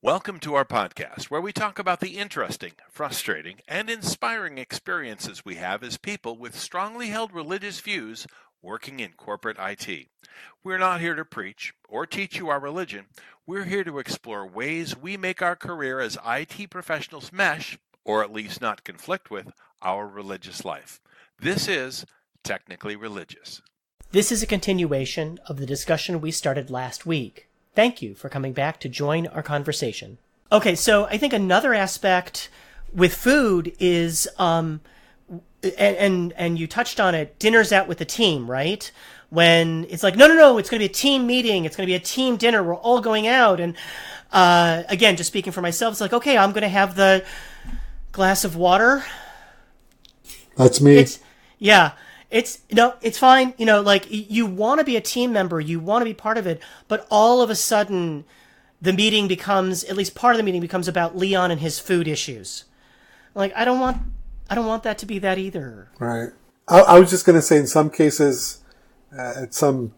Welcome to our podcast, where we talk about the interesting, frustrating, and inspiring experiences we have as people with strongly held religious views working in corporate IT. We're not here to preach or teach you our religion. We're here to explore ways we make our career as IT professionals mesh, or at least not conflict with, our religious life. This is Technically Religious. This is a continuation of the discussion we started last week. Thank you for coming back to join our conversation. Okay, so I think another aspect with food is, and you touched on it, dinners out with the team, right? When it's like, no, it's going to be a team meeting. It's going to be a team dinner. We're all going out. And again, just speaking for myself, it's like, okay, I'm going to have the glass of water. That's me. It's fine. You want to be a team member, you want to be part of it, but all of a sudden the meeting becomes, at least part of the meeting becomes about Leon and his food issues. Like, I don't want that to be that either. Right. I was just going to say, in some cases, at some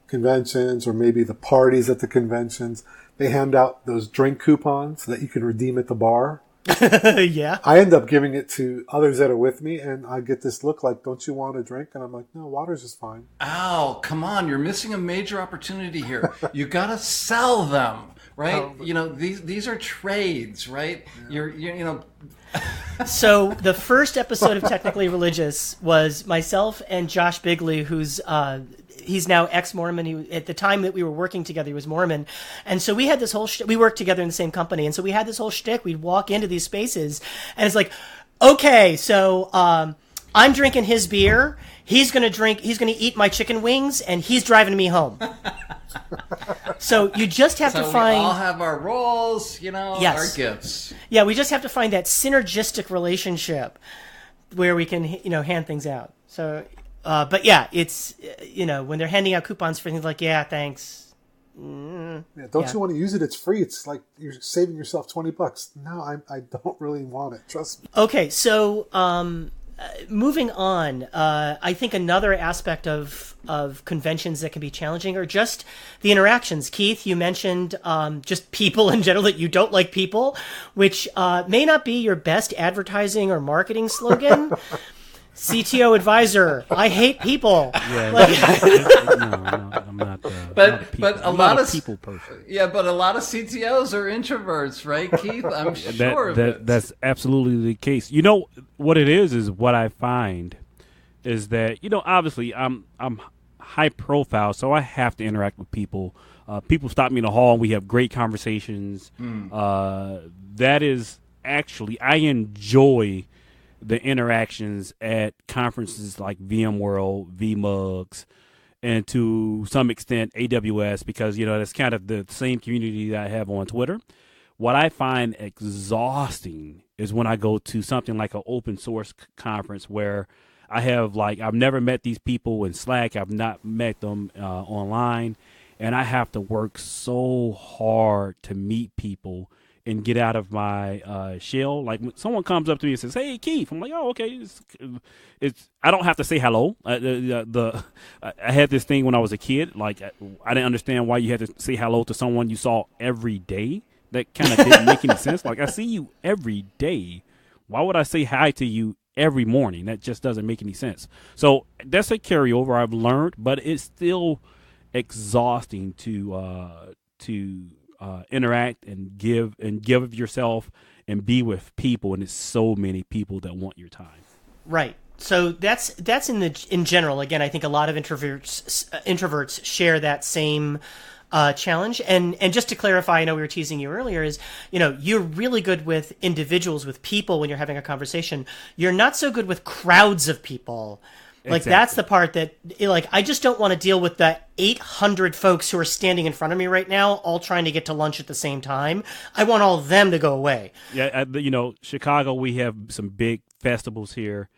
conventions or maybe the parties at the conventions, they hand out those drink coupons that you can redeem at the bar. Yeah. I end up giving it to others that are with me, and I get this look like, don't you want a drink? And I'm like, no, water's just fine. Al, come on. You're missing a major opportunity here. You got to sell them, right? These are trades, right? Yeah. So the first episode of Technically Religious was myself and Josh Biggley, who's he's now ex-Mormon. At the time that we were working together, he was Mormon. And so we had this whole we worked together in the same company. And so we had this whole shtick. We'd walk into these spaces and it's like, okay, so I'm drinking his beer. He's going to eat my chicken wings, and he's driving me home. So you just have to find... we all have our roles, yes. Our gifts. Yeah, we just have to find that synergistic relationship where we can, hand things out. So... but yeah, it's, when they're handing out coupons for things like, yeah, thanks. You want to use it? It's free. It's like you're saving yourself $20. No, I don't really want it. Trust me. Okay, so moving on, I think another aspect of conventions that can be challenging are just the interactions. Keith, you mentioned just people in general, that you don't like people, which may not be your best advertising or marketing slogan. CTO advisor, I hate people. Yeah, no, I'm not. But a lot of people person. Yeah, but a lot of CTOs are introverts, right, Keith? I'm sure of it. That's absolutely the case. You know what it is what I find is that obviously I'm high profile, so I have to interact with people. People stop me in the hall, and we have great conversations. That is actually, I enjoy the interactions at conferences like Vmworld, vMugs, and to some extent AWS, because that's kind of the same community that I have on Twitter. What I find exhausting is when I go to something like an open source conference where I have I've never met these people in Slack, I've not met them online, and I have to work so hard to meet people and get out of my shell. Like when someone comes up to me and says, "Hey, Keith," I'm like, "Oh, okay." It's I don't have to say hello. I had this thing when I was a kid. Like I didn't understand why you had to say hello to someone you saw every day. That kind of didn't make any sense. Like, I see you every day. Why would I say hi to you every morning? That just doesn't make any sense. So that's a carryover I've learned, but it's still exhausting to interact and give of yourself and be with people, and it's so many people that want your time. Right. So that's in general. Again, I think a lot of introverts share that same challenge. And just to clarify, I know we were teasing you earlier, is you're really good with individuals, with people when you're having a conversation. You're not so good with crowds of people. Like, exactly. That's the part that, I just don't want to deal with the 800 folks who are standing in front of me right now, all trying to get to lunch at the same time. I want all of them to go away. Yeah, Chicago, we have some big festivals here,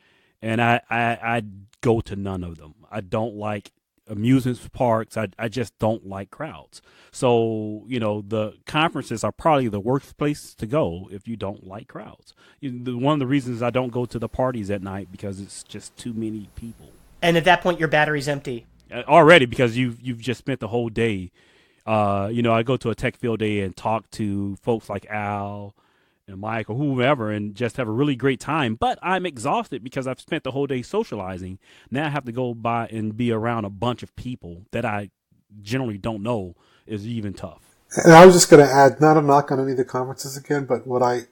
and I go to none of them. I don't like amusement parks. I just don't like crowds. So, the conferences are probably the worst place to go if you don't like crowds. One of the reasons I don't go to the parties at night, because it's just too many people. And at that point, your battery's empty. Already, because you've just spent the whole day I go to a tech field day and talk to folks like Al and Mike or whoever and just have a really great time. But I'm exhausted because I've spent the whole day socializing. Now I have to go by and be around a bunch of people that I generally don't know is even tough. And I was just going to add, not a knock on any of the conferences again, but what I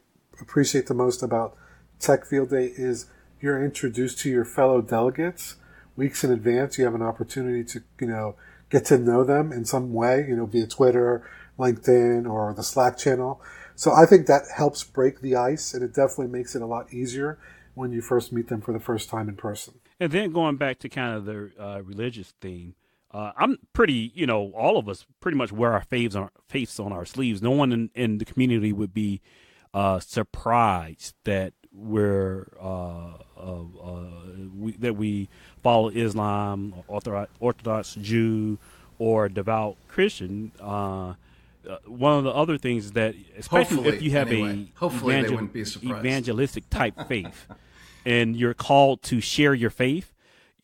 appreciate the most about Tech Field Day is you're introduced to your fellow delegates weeks in advance. You have an opportunity to, get to know them in some way, via Twitter, LinkedIn, or the Slack channel. So I think that helps break the ice, and it definitely makes it a lot easier when you first meet them for the first time in person. And then going back to kind of the religious theme, I'm pretty, all of us pretty much wear our faiths on our sleeves. No one in the community would be surprised that we follow Islam, Orthodox Jew, or devout Christian. One of the other things is that, especially if you have they wouldn't be surprised. Evangelistic type faith, and you're called to share your faith,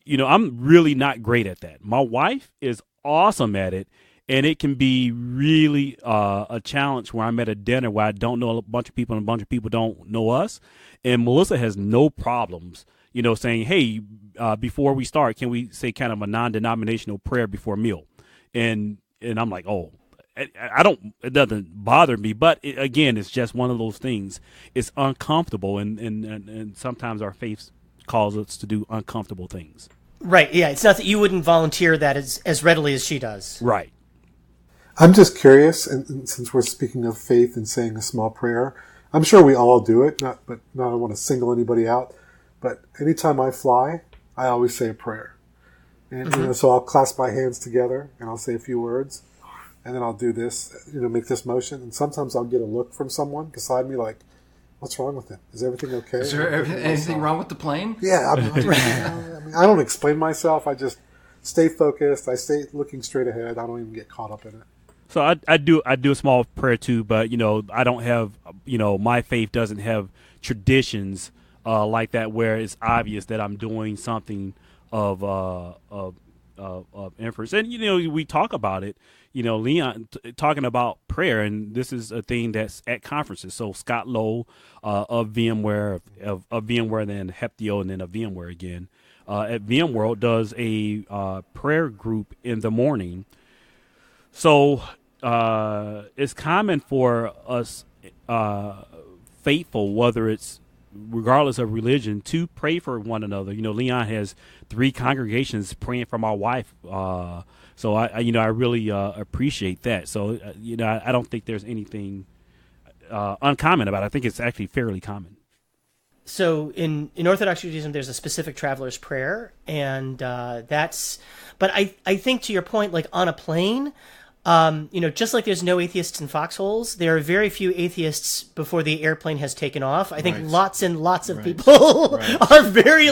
I'm really not great at that. My wife is awesome at it, and it can be really a challenge where I'm at a dinner where I don't know a bunch of people and a bunch of people don't know us, and Melissa has no problems, saying, hey, before we start, can we say kind of a non-denominational prayer before meal? And I'm like, oh, it doesn't bother me, but again, it's just one of those things. It's uncomfortable, and sometimes our faith calls us to do uncomfortable things. Right. Yeah. It's not that you wouldn't volunteer that as readily as she does. Right. I'm just curious, and since we're speaking of faith and saying a small prayer, I'm sure we all do it, not I don't want to single anybody out, but anytime I fly, I always say a prayer. And, so I'll clasp my hands together and I'll say a few words. And then I'll do this, make this motion. And sometimes I'll get a look from someone beside me like, what's wrong with him? Is everything okay? Is there anything wrong with the plane? Yeah. I don't explain myself. I just stay focused. I stay looking straight ahead. I don't even get caught up in it. So I do a small prayer too, but, I don't have, my faith doesn't have traditions like that where it's obvious that I'm doing something of inference. And, we talk about it. Leon talking about prayer, and this is a thing that's at conferences. So Scott Lowe of VMware, of VMware, then Heptio, and then of VMware again, at Vmworld does a prayer group in the morning. So it's common for us faithful, whether it's regardless of religion, to pray for one another. Leon has 3 congregations praying for my wife. So I really appreciate that. So, I don't think there's anything uncommon about it. I think it's actually fairly common. So in Orthodox Judaism, there's a specific traveler's prayer, and but I think to your point, like on a plane, just like there's no atheists in foxholes, there are very few atheists before the airplane has taken off. I think lots and lots of people are very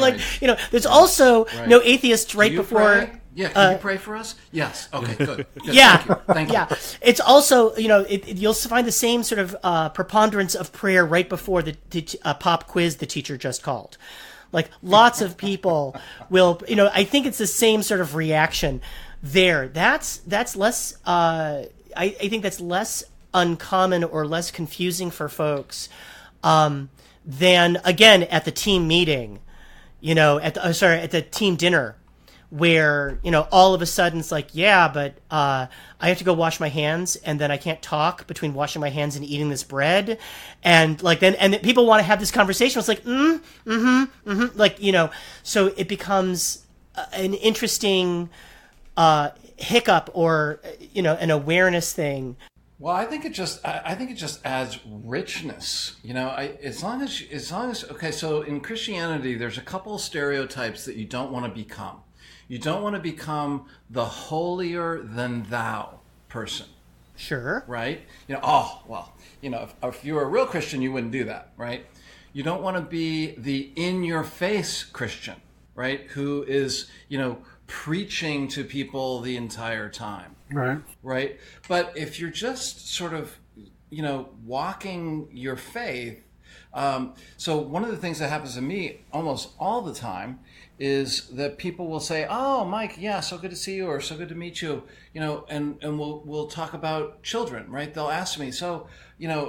there's also no atheists right before. Pray? Yeah, can you pray for us? Yes. Okay, good. Yeah. Thank you. Yeah. It's also, you'll find the same sort of preponderance of prayer right before the pop quiz the teacher just called. Like lots of people will, I think it's the same sort of reaction there. That's less, I think that's less uncommon or less confusing for folks than, again, at the team meeting, at the team dinner, where, all of a sudden it's like, yeah, but I have to go wash my hands, and then I can't talk between washing my hands and eating this bread. And then people want to have this conversation. It's like, so it becomes an interesting hiccup or, an awareness thing. Well, I think it just adds richness. As long as okay. So in Christianity, there's a couple of stereotypes that you don't want to become. You don't want to become the holier than thou person. Sure. Right? If you were a real Christian, you wouldn't do that, right? You don't want to be the in-your-face Christian, right? Who is, preaching to people the entire time. Right. Right? But if you're just sort of, walking your faith, So one of the things that happens to me almost all the time is that people will say, "Oh, Mike, yeah, so good to see you," or "So good to meet you," and we'll talk about children, right? They'll ask me, "So,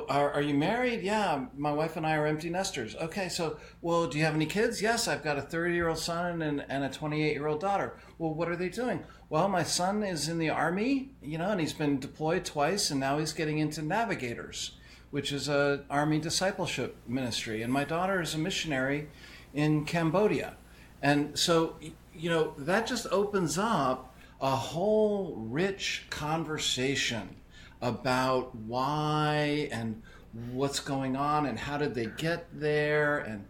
are you married?" "Yeah, my wife and I are empty nesters." "Okay, so, well, do you have any kids?" "Yes, I've got a 30-year-old son and a 28-year-old daughter." "Well, what are they doing?" "Well, my son is in the Army, and he's been deployed twice, and now he's getting into navigators, which is a Army discipleship ministry. And my daughter is a missionary in Cambodia." And so, that just opens up a whole rich conversation about why and what's going on and how did they get there and,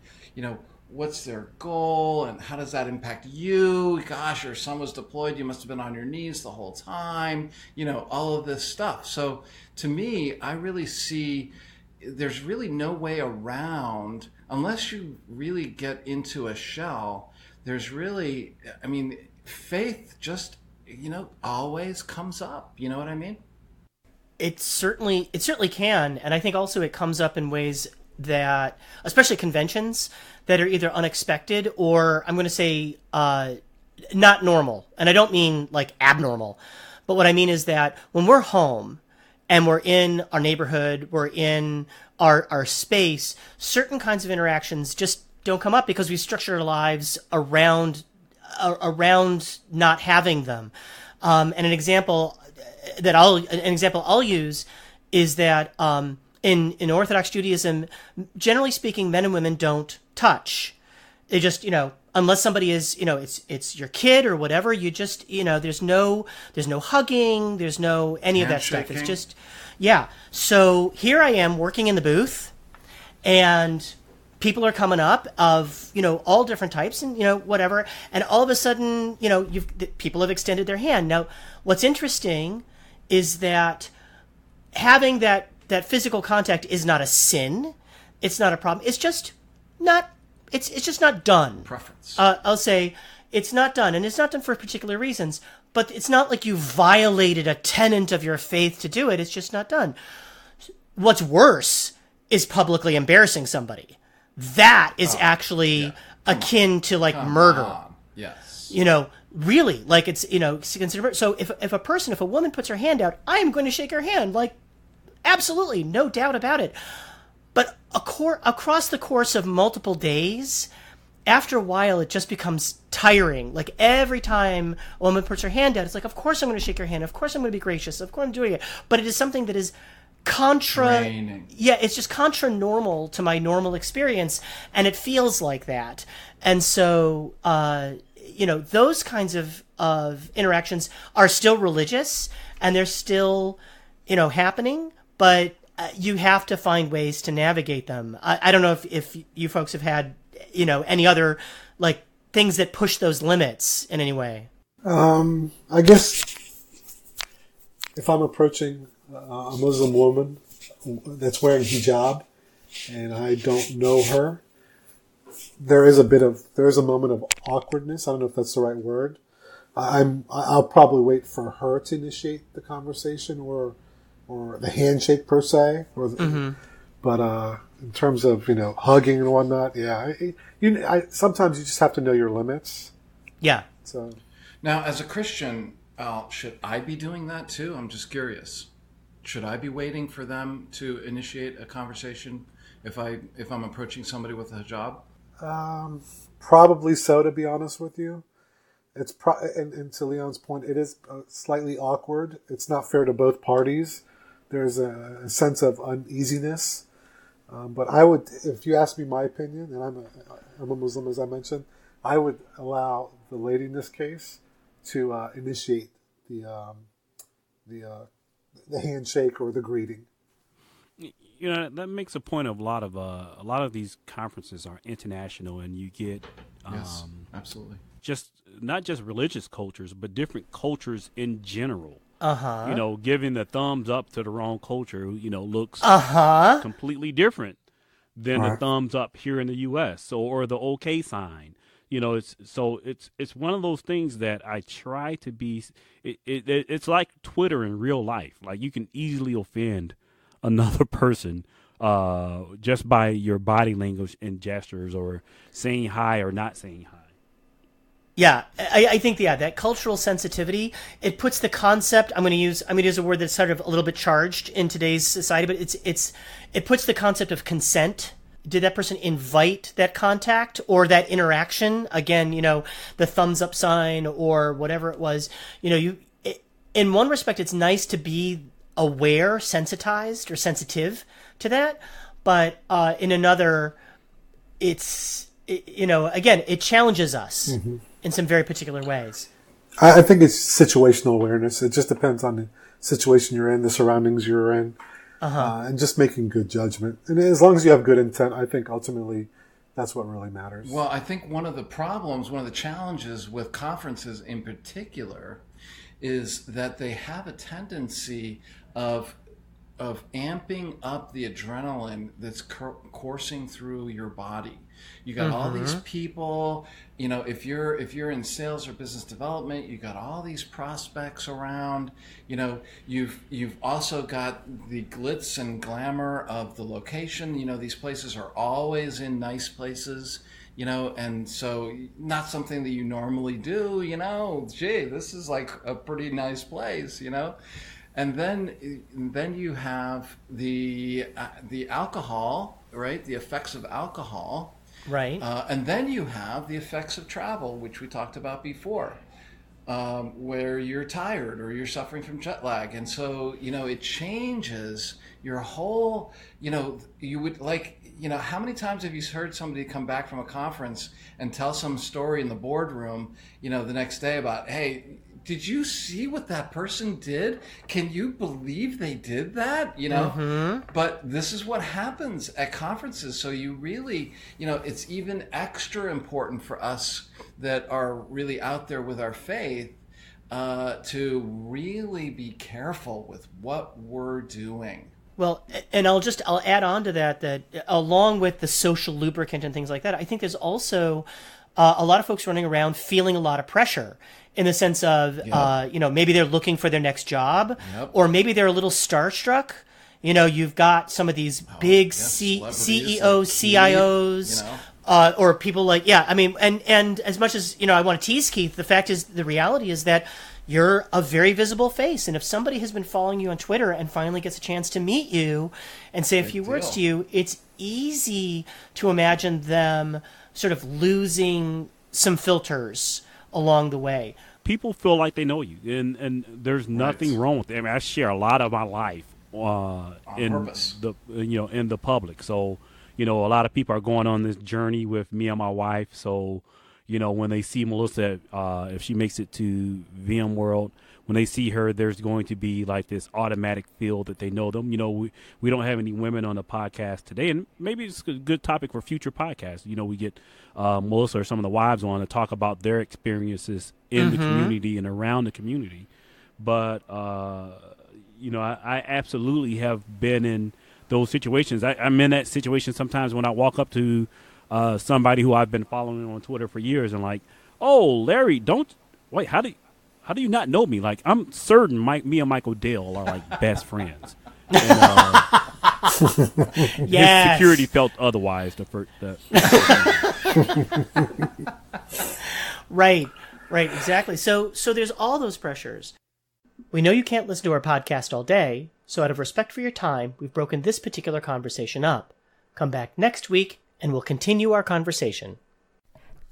what's their goal and how does that impact you? Gosh, your son was deployed. You must have been on your knees the whole time, all of this stuff. So to me, I really see there's really no way around, unless you really get into a shell, there's really, faith just, always comes up. You know what I mean? It certainly can, and I think also it comes up in ways that, especially conventions, that are either unexpected or, I'm going to say, not normal. And I don't mean like abnormal, but what I mean is that when we're home and we're in our neighborhood, we're in our space, certain kinds of interactions just don't come up because we structure our lives around not having them. And an example I'll use is that in Orthodox Judaism, generally speaking, men and women don't touch. They just, unless somebody is, it's your kid or whatever, you just, there's no hugging, there's no any of that stuff. It's just, yeah. So here I am working in the booth, and people are coming up of, all different types and, whatever. And all of a sudden, people have extended their hand. Now, what's interesting is that having that physical contact is not a sin. It's not a problem. It's just not, it's just not done. Preference. I'll say it's not done, and it's not done for particular reasons, but it's not like you violated a tenet of your faith to do it. It's just not done. What's worse is publicly embarrassing somebody. That is actually akin to murder. Yes. Really, it's consider. So if a woman puts her hand out, I'm going to shake her hand, absolutely, no doubt about it. But across the course of multiple days, after a while, it just becomes tiring. Like every time a woman puts her hand out, it's like, of course I'm going to shake her hand. Of course I'm going to be gracious. Of course I'm doing it. But it is something that is draining. Yeah, it's just contra normal to my normal experience, and it feels like that. And so, those kinds of interactions are still religious, and they're still, happening, but you have to find ways to navigate them. I don't know if you folks have had, any other things that push those limits in any way. I guess if I'm approaching a Muslim woman that's wearing hijab and I don't know her, there is a moment of awkwardness. I don't know if that's the right word. I'll probably wait for her to initiate the conversation or the handshake per se, but in terms of hugging and whatnot, yeah, sometimes you just have to know your limits. Yeah. So now, as a Christian, should I be doing that too? I'm just curious. Should I be waiting for them to initiate a conversation if I'm approaching somebody with a hijab? Probably so, to be honest with you. It's and to Leon's point, it is slightly awkward. It's not fair to both parties. There's a sense of uneasiness. But I would, if you ask me my opinion, and I'm a Muslim, as I mentioned, I would allow the lady in this case to initiate the handshake or the greeting. That makes a point of a lot of these conferences are international, and you get yes, absolutely, just not just religious cultures, but different cultures in general. Giving the thumbs up to the wrong culture, looks completely different than the thumbs up here in the U.S. or the OK sign. It's one of those things that I try to be. It's like Twitter in real life. Like you can easily offend another person just by your body language and gestures, or saying hi or not saying hi. Yeah, I think that cultural sensitivity, it puts the concept. I'm going to use a word that's sort of a little bit charged in today's society, but it puts the concept of consent. Did that person invite that contact or that interaction? Again, the thumbs up sign or whatever it was. In one respect, it's nice to be aware, sensitized, or sensitive to that, but in another, again, it challenges us in some very particular ways. I think it's situational awareness. It just depends on the situation you're in, the surroundings you're in, and just making good judgment. And as long as you have good intent, I think ultimately that's what really matters. Well, I think one of the challenges with conferences in particular is that they have a tendency of amping up the adrenaline that's coursing through your body. You got all these people, if you're in sales or business development, you got all these prospects around. You've also got the glitz and glamour of the location. These places are always in nice places. And so not something that you normally do. Gee, this is like a pretty nice place. And then you have the alcohol, right? The effects of alcohol, right? And then you have the effects of travel, which we talked about before, where you're tired or you're suffering from jet lag, and so it changes your whole. You would like. How many times have you heard somebody come back from a conference and tell some story in the boardroom, the next day about, hey, did you see what that person did? Can you believe they did that? But this is what happens at conferences. So you really, it's even extra important for us that are really out there with our faith to really be careful with what we're doing. Well, and I'll add on to that along with the social lubricant and things like that, I think there's also a lot of folks running around feeling a lot of pressure in the sense of, maybe they're looking for their next job, or maybe they're a little starstruck. You've got some of these big CEOs, CIOs, or people like, and as much as, I want to tease Keith, the reality is that you're a very visible face. And if somebody has been following you on Twitter and finally gets a chance to meet you and say a few words to you, it's easy to imagine them sort of losing some filters along the way. People feel like they know you, and there's nothing wrong with it. I share a lot of my life in purpose. In the public. So, a lot of people are going on this journey with me and my wife. So, when they see Melissa, if she makes it to Vmworld, when they see her, there's going to be like this automatic feel that they know them. We don't have any women on the podcast today, and maybe it's a good topic for future podcasts. We get Melissa or some of the wives on to talk about their experiences in the community and around the community. But, I absolutely have been in those situations. I'm in that situation sometimes when I walk up to somebody who I've been following on Twitter for years and like, oh, Larry, how do you not know me? Like, I'm certain me and Mike.Al are like best friends. And, his security felt otherwise. Right, exactly. So there's all those pressures. We know you can't listen to our podcast all day, so out of respect for your time, we've broken this particular conversation up. Come back next week, and we'll continue our conversation.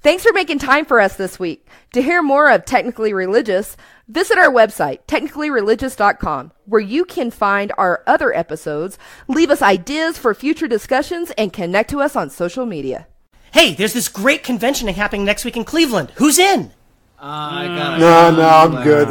Thanks for making time for us this week. To hear more of Technically Religious, visit our website, technicallyreligious.com, where you can find our other episodes, leave us ideas for future discussions, and connect to us on social media. Hey, there's this great convention happening next week in Cleveland. Who's in? No, I'm good.